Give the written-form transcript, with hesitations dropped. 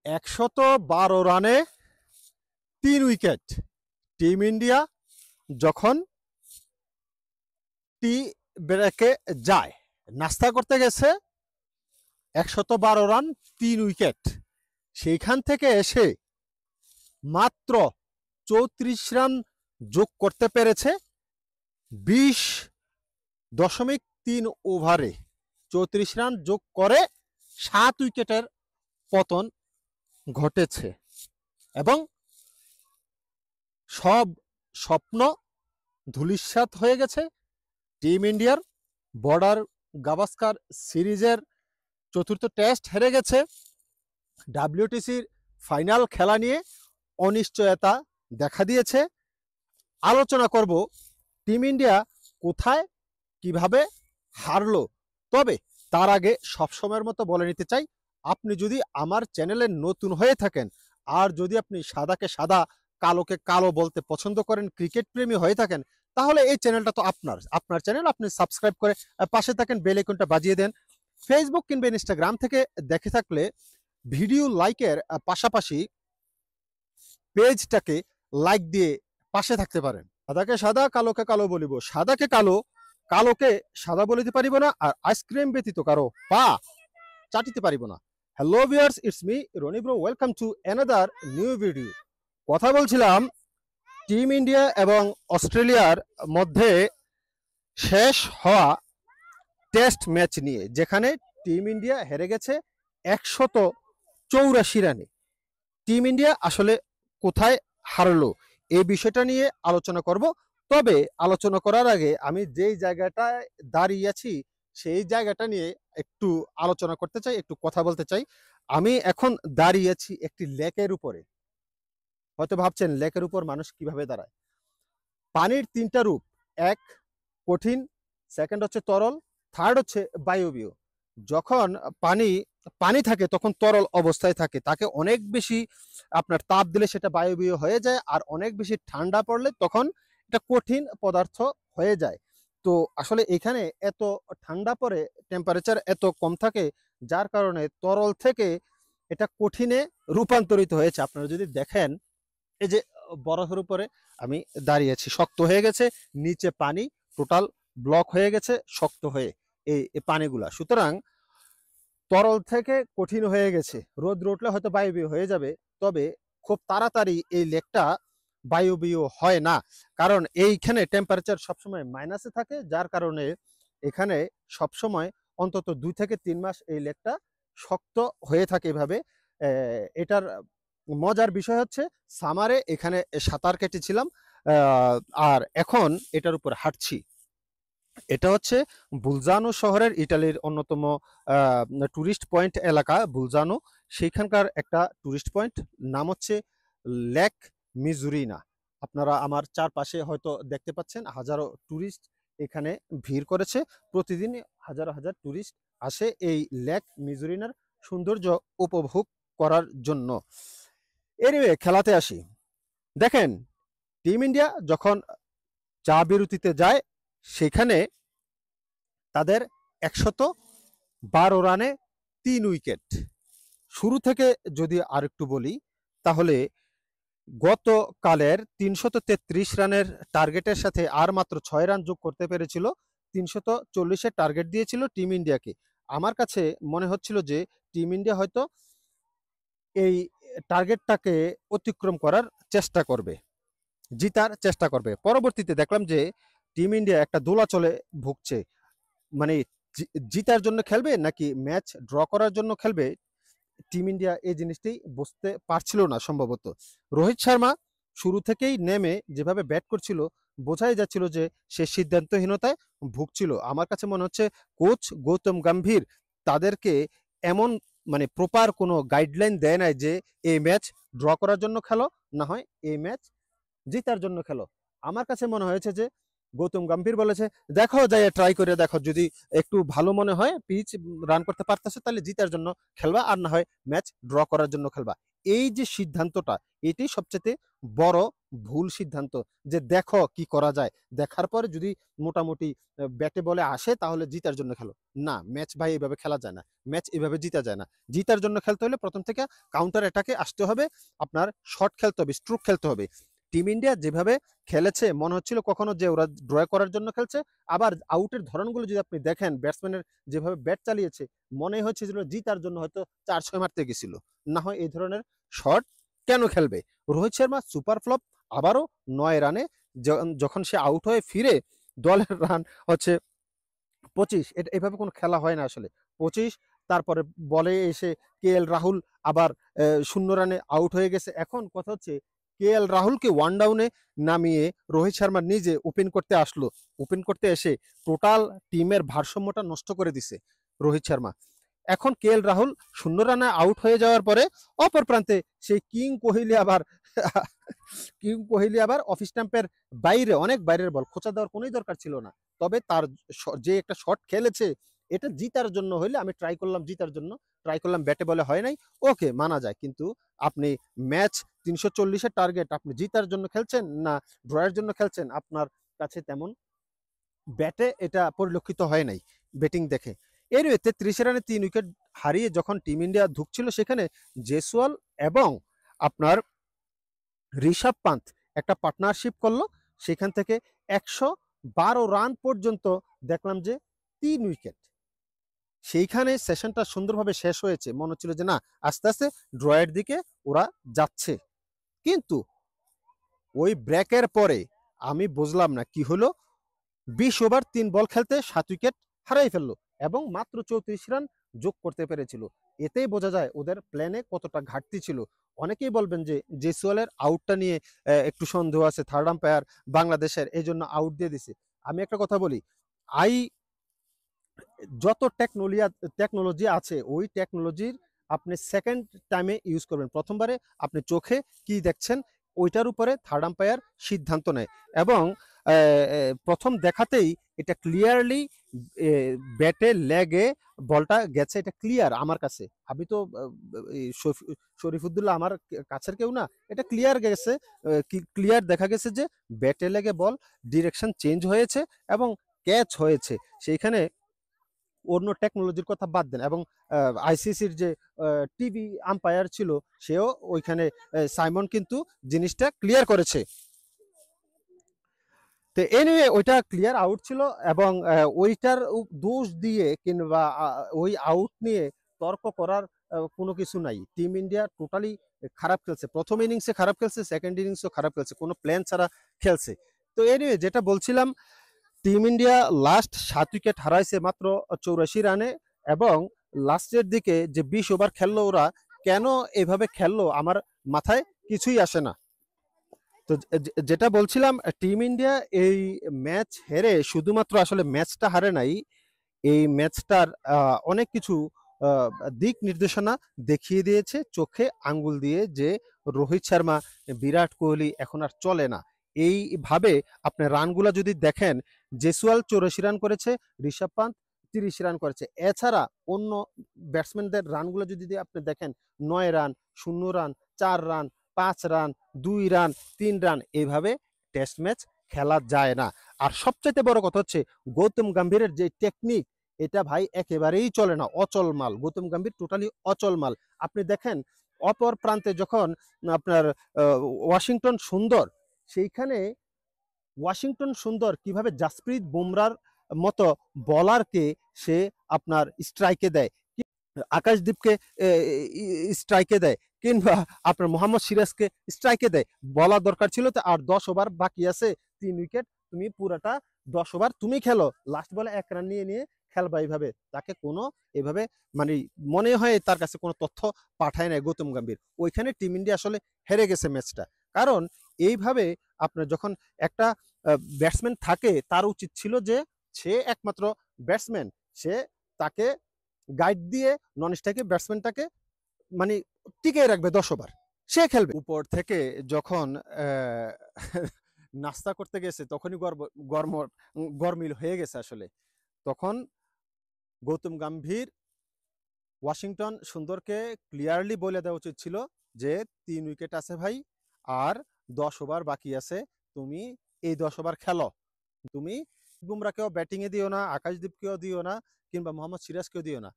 ১১২ রানে ৩ wicket. Team India যখন টি ব্রেকে যায়, নাস্তা করতে গেছে, ১১২ রান ৩ উইকেট। সেইখান থেকে এসে মাত্র ৩৪ রান যোগ করতে পেরেছে ২০.৩ ওভারে। ৩৪ রান যোগ করে ৭ উইকেটের পতন ঘটেছে এবং সব স্বপ্ন ধূলিসাৎ হয়ে গেছে। টিম ইন্ডিয়ার বর্ডার গাভাস্কার সিরিজের চতুর্থ টেস্ট হেরে গেছে। ডাব্লিউটিসির ফাইনাল খেলা নিয়ে অনিশ্চয়তা দেখা দিয়েছে। আলোচনা করব টিম ইন্ডিয়া কোথায় কিভাবে হারলো। তবে তার আগে সবসময়ের মতো বলে নিতে চাই, আপনি যদি আমার চ্যানেলে নতুন হয়ে থাকেন আর যদি আপনি সাদাকে সাদা কালোকে কালো বলতে পছন্দ করেন, ক্রিকেট প্রেমী হয়ে থাকেন, তাহলে এই চ্যানেলটা তো আপনার চ্যানেল। আপনি সাবস্ক্রাইব করে পাশে থাকেন, বেল আইকনটা বাজিয়ে দেন। ফেসবুক কিংবা ইনস্টাগ্রাম থেকে দেখে থাকলে ভিডিও লাইকের পাশাপাশি পেজটাকে লাইক দিয়ে পাশে থাকতে পারেন। সাদাকে সাদা কালোকে কালো বলিব, সাদাকে কালো কালোকে সাদা বলিতে পারিব না, আর আইসক্রিম ব্যতীত কারো পা চাটিতে পারিব না। Hello viewers, it's me Rony bro, welcome to another new video. কথা বলছিলাম টিম ইন্ডিয়া এবং অস্ট্রেলিয়ার মধ্যে শেষ হওয়া টেস্ট ম্যাচ নিয়ে, যেখানে টিম ইন্ডিয়া হেরে গেছে ১৮৪ রানে। টিম ইন্ডিয়া আসলে কোথায় হারলো, এই বিষয়টা নিয়ে আলোচনা করব। তবে আলোচনা করার আগে আমি যেই জায়গাটায় দাঁড়িয়ে আছি সেই জায়গাটা নিয়ে একটু আলোচনা করতে চাই, একটু কথা বলতে চাই। আমি এখন দাঁড়িয়ে আছি একটি লেকের উপরে। হয়তো ভাবছেন লেকের উপর মানুষ কিভাবে দাঁড়ায়। পানির তিনটা রূপ, এক কঠিন, সেকেন্ড হচ্ছে তরল, থার্ড হচ্ছে বায়বীয়। যখন পানি পানি থাকে তখন তরল অবস্থায় থাকে, তাকে অনেক বেশি আপনার তাপ দিলে সেটা বায়বীয় হয়ে যায়, আর অনেক বেশি ঠান্ডা পড়লে তখন এটা কঠিন পদার্থ হয়ে যায়। তো আসলে এখানে এত ঠান্ডা পড়ে, টেম্পারেচার এত কম থাকে, যার কারণে তরল থেকে এটা কঠিনে রূপান্তরিত হয়েছে। আপনারা যদি দেখেন, এই যে বরফের উপরে আমি দাঁড়িয়ে আছি, শক্ত হয়ে গেছে, নিচে পানি টোটাল ব্লক হয়ে গেছে শক্ত হয়ে এই পানিগুলা। সুতরাং তরল থেকে কঠিন হয়ে গেছে, রোদ উঠলে হয়তো বায়বীয় হয়ে যাবে, তবে খুব তাড়াতাড়ি এই লেকটা বায়বীয় হয় না, কারণ এইখানে টেম্পারেচার সবসময় মাইনাসে থাকে, যার কারণে এখানে সবসময় অন্তত 2 থেকে 3 মাস এই লেকটা শক্ত হয়ে থাকে এভাবে। এটার মজার বিষয় হচ্ছে সামারে এখানে সাঁতার কেটেছিলাম, আর এখন এটার উপর হাঁটছি। এটা হচ্ছে বুলজানো শহরের, ইটালির অন্যতম টুরিস্ট পয়েন্ট এলাকা বুলজানো। সেইখানকার একটা টুরিস্ট পয়েন্ট, নাম হচ্ছে লেক মিজুরিনা। আপনারা আমার চারপাশে হয়তো দেখতে পাচ্ছেন হাজারো টুরিস্ট এখানে ভিড় করেছে। প্রতিদিন হাজার হাজার টুরিস্ট আসে এই লেক মিজুরিনার সৌন্দর্য উপভোগ করার জন্য। এনিওয়ে, খেলাতে আসি। দেখেন, টিম ইন্ডিয়া যখন চা বিরতিতে যায়, সেখানে তাদের ১১২ রানে ৩ উইকেট। শুরু থেকে যদি আরেকটু বলি, তাহলে গতকালের ৩৩৩ রানের টার্গেটের সাথে আর মাত্র ৬ রান যোগ করতে পেরেছিল। ৩৪০-এর টার্গেট দিয়েছিল টিম ইন্ডিয়াকে। আমার কাছে মনে হচ্ছিল যে টিম ইন্ডিয়া হয়তো এই টার্গেটটাকে অতিক্রম করার চেষ্টা করবে, জিতার চেষ্টা করবে। পরবর্তীতে দেখলাম যে টিম ইন্ডিয়া একটা দোলাচলে ভুগছে, মানে জিতার জন্য খেলবে নাকি ম্যাচ ড্র করার জন্য খেলবে, টিম ইন্ডিয়া এই জিনিসটি বুঝতে পারছিল না সম্ভবত। রোহিত শর্মা শুরু থেকেই নেমে যেভাবে ব্যাট করছিল, বোঝাই যাচ্ছিল যে সে সিদ্ধান্তহীনতায় ভুগছিল। আমার কাছে মনে হচ্ছে কোচ গৌতম গম্ভীর তাদেরকে এমন মানে প্রপার কোনো গাইডলাইন দেয় নাই যে এই ম্যাচ ড্র করার জন্য খেলো, না হয় এই ম্যাচ জিতার জন্য খেলো। আমার কাছে মনে হয়েছে যে গৌতম গম্ভীর বলেছে, দেখো যাই ট্রাই করে দেখো, যদি একটু ভালো মনে হয়, পিচ রান করতে পারতেছে, তাহলে জিতার জন্য খেলবা, আর না হয় ম্যাচ ড্র করার জন্য খেলবা। এই যে সিদ্ধান্তটা, এটাই সবচেয়ে বড় ভুল সিদ্ধান্ত, যে দেখো কি করা যায়, দেখার পরে যদি মোটামুটি ব্যাটে বলে আসে তাহলে জিতার জন্য খেলো। না, ম্যাচ ভাই এভাবে খেলা যায় না, ম্যাচ এভাবে জিতা যায় না। জিতার জন্য খেলতে হলে প্রথম থেকে কাউন্টার অ্যাটাকে আসতে হবে, আপনার শর্ট খেলতে হবে, স্ট্রোক খেলতে হবে। টিম ইন্ডিয়া যেভাবে খেলেছে মনে হচ্ছিল কখনো যে ওরা ড্র করার জন্য খেলছে, আবার আউটের ধরনগুলো যদি আপনি দেখেন, ব্যাটসম্যানের যেভাবে ব্যাট চালিয়েছে মনে হচ্ছে যে জিতার জন্য হয়তো 4-6 মারতে গেছিল। না হয় এই ধরনের শট কেন খেলবে? রোহিত শর্মা সুপার ফ্লপ, আবারও 9 রানে যখন সে আউট হয়ে ফিরে, দলের রান হচ্ছে 25। এটা এভাবে কোনো খেলা হয় না আসলে। 25, তারপরে বলে এসে কেএল রাহুল আবার 0 রানে আউট হয়ে গেছে। এখন কথা হচ্ছে কেএল রাহুলকে ওয়ান ডাউনে নামিয়ে রোহিত শর্মা নিজে ওপেন করতে আসলো। ওপেন করতে এসে টোটাল টিমের ভারসাম্যটা নষ্ট করে দিছে রোহিত শর্মা। এখন কেএল রাহুল 0 রানে আউট হয়ে যাওয়ার পরে অপর প্রান্তে সেই কিং কোহলি আবার অফ স্ট্যাম্পের বাইরে, অনেক বাইরের বল, খোঁচা দেওয়ার কোনোই দরকার ছিল না। তবে তার যে একটা শট খেলেছে, এটা জিতার জন্য হইলে আমি ট্রাই করলাম, জিতার জন্য ট্রাই করলাম, ব্যাটে বলে হয় নাই, ওকে মানা যায়। কিন্তু আপনি ম্যাচ 340-এর টার্গেট, আপনি জিতার জন্য খেলছেন না ড্রয়ের জন্য খেলছেন, আপনার কাছে তেমন ব্যাটে এটা পরিলক্ষিত হয় নাই ব্যাটিং দেখে। এর 33 রানে 3 উইকেট হারিয়ে যখন টিম ইন্ডিয়া ঢুকছিল, সেখানে জেসওয়াল এবং আপনার ঋষভ পান্ত একটা পার্টনারশিপ করলো। সেখান থেকে 112 রান পর্যন্ত দেখলাম যে 3 উইকেট। সেইখানে সেশনটা সুন্দরভাবে শেষ হয়েছে, মনে হচ্ছিল যে না, আস্তে আস্তে ড্রয়ের দিকে ওরা যাচ্ছে। কিন্তু ওই ব্রেকের পরে আমি বুঝলাম না কি হলো, 20 ওভার 3 বল খেলতে 7 উইকেট হারাই ফেললো এবং মাত্র 34 রান যোগ করতে পেরেছিল। এতেই বোঝা যায় ওদের প্ল্যানে কতটা ঘাটতি ছিল। অনেকেই বলবেন যে জেসওয়ালের আউটটা নিয়ে একটু সন্দেহ আছে, থার্ড আম্পায়ার বাংলাদেশের, এই জন্য আউট দিয়ে দিছে। আমি একটা কথা বলি, আই যত টেকনোলজি আছে, ওই টেকনোলজির আপনি সেকেন্ড টাইমে ইউজ করবেন। প্রথমবারে আপনি চোখে কি দেখছেন ওইটার উপরে থার্ড আম্পায়ার সিদ্ধান্ত নেয়, এবং প্রথম দেখাতেই এটা ক্লিয়ারলি ব্যাটে লেগে বলটা গেছে, এটা ক্লিয়ার আমার কাছে। আমি তো শরীফুদ্দুল্লাহ আমার কাছের কেউ না, এটা ক্লিয়ার গেছে, ক্লিয়ার দেখা গেছে যে ব্যাটে লেগে বল ডিরেকশন চেঞ্জ হয়েছে এবং ক্যাচ হয়েছে। সেইখানে অন্য টেকনোলজির কথা বাদ দেন, এবং আইসিসির যে টিভি আম্পায়ার ছিল, সেও ওইখানে সাইমন কিন্তু জিনিসটা ক্লিয়ার করেছে। তো এনিওয়ে ওইটা ক্লিয়ার আউট ছিল, এবং ওইটার দোষ দিয়ে কিংবা ওই আউট নিয়ে তর্ক করার কোনো কিছু নাই। টিম ইন্ডিয়া টোটালি খারাপ খেলছে, প্রথম ইনিংসে খারাপ খেলছে, সেকেন্ড ইনিংসও খারাপ খেলছে, কোনো প্ল্যান ছাড়া খেলছে। তো এনিওয়ে যেটা বলছিলাম, টিম ইন্ডিয়া লাস্ট 7 উইকেট হারাইছে মাত্র 84 রানে, এবং লাস্টের দিকে যে 20 ওভার খেললো ওরা, কেন এভাবে খেললো আমার মাথায় কিছুই আসে না। তো যেটা বলছিলাম, টিম ইন্ডিয়া এই ম্যাচ হেরে শুধুমাত্র আসলে ম্যাচটা হারে নাই, এই ম্যাচটার অনেক কিছু দিক নির্দেশনা দেখিয়ে দিয়েছে চোখে আঙ্গুল দিয়ে, যে রোহিত শর্মা, বিরাট কোহলি এখন আর চলে না। এইভাবে আপনি রানগুলা যদি দেখেন, জেসওয়াল 84 রান করেছে, ঋষভ পান্ত 30 রান করেছে। এছাড়া অন্য ব্যাটসম্যানদের রানগুলো যদি আপনি দেখেন, 9 run, 0 run, 4 run, 5 run, 2 run, 3 run, এইভাবে টেস্ট ম্যাচ খেলা যায় না। আর সবচাইতে বড় কথা হচ্ছে গৌতম গম্ভীরের যে টেকনিক, এটা ভাই একেবারেই চলে না, অচল মাল। গৌতম গম্ভীর টোটালি অচল মাল। আপনি দেখেন অপর প্রান্তে যখন আপনার ওয়াশিংটন সুন্দর, সেইখানে ওয়াশিংটন সুন্দর কিভাবে জাসপ্রীত বুমরার মতো বলারকে সে আপনার স্ট্রাইকে দেয়, আকাশদীপকে স্ট্রাইকে দেয়, কিংবা আপনার মোহাম্মদ সিরাজকে স্ট্রাইকে দেয়। বলা দরকার ছিল তো, আর 10 ওভার বাকি আছে, 3 উইকেট, তুমি পুরাটা 10 ওভার তুমি খেলো, লাস্ট বলে 1 রান নিয়ে নিয়ে খেলবা। এইভাবে তাকে কোনো এভাবে মানে মনে হয় তার কাছে কোনো তথ্য পাঠায় না গৌতম গম্ভীর। ওইখানে টিম ইন্ডিয়া আসলে হেরে গেছে ম্যাচটা। কারণ এইভাবে আপনার যখন একটা ব্যাটসম্যান থাকে, তার উচিত ছিল যে সে একমাত্র ব্যাটসম্যান, সে তাকে গাইড দিয়ে নন স্ট্রাইকে ব্যাটসম্যানটাকে মানে টিকিয়ে রাখবে 10 ওভার, সে খেলবে। উপর থেকে যখন নাস্তা করতে গেছে, তখনই গরমিল হয়ে গেছে আসলে। তখন গৌতম গম্ভীর ওয়াশিংটন সুন্দরকে ক্লিয়ারলি বলে দেওয়া উচিত ছিল যে ৩ উইকেট আছে ভাই, আর ১০ ওভার বাকি আছে, তুমি এই ১০ ওভার খেলো। তুমি বুমরাকেও ব্যাটিংয়ে দিও না, আকাশদীপকেও দিও না, কিংবা মোহাম্মদ সিরাজকেও দিও না।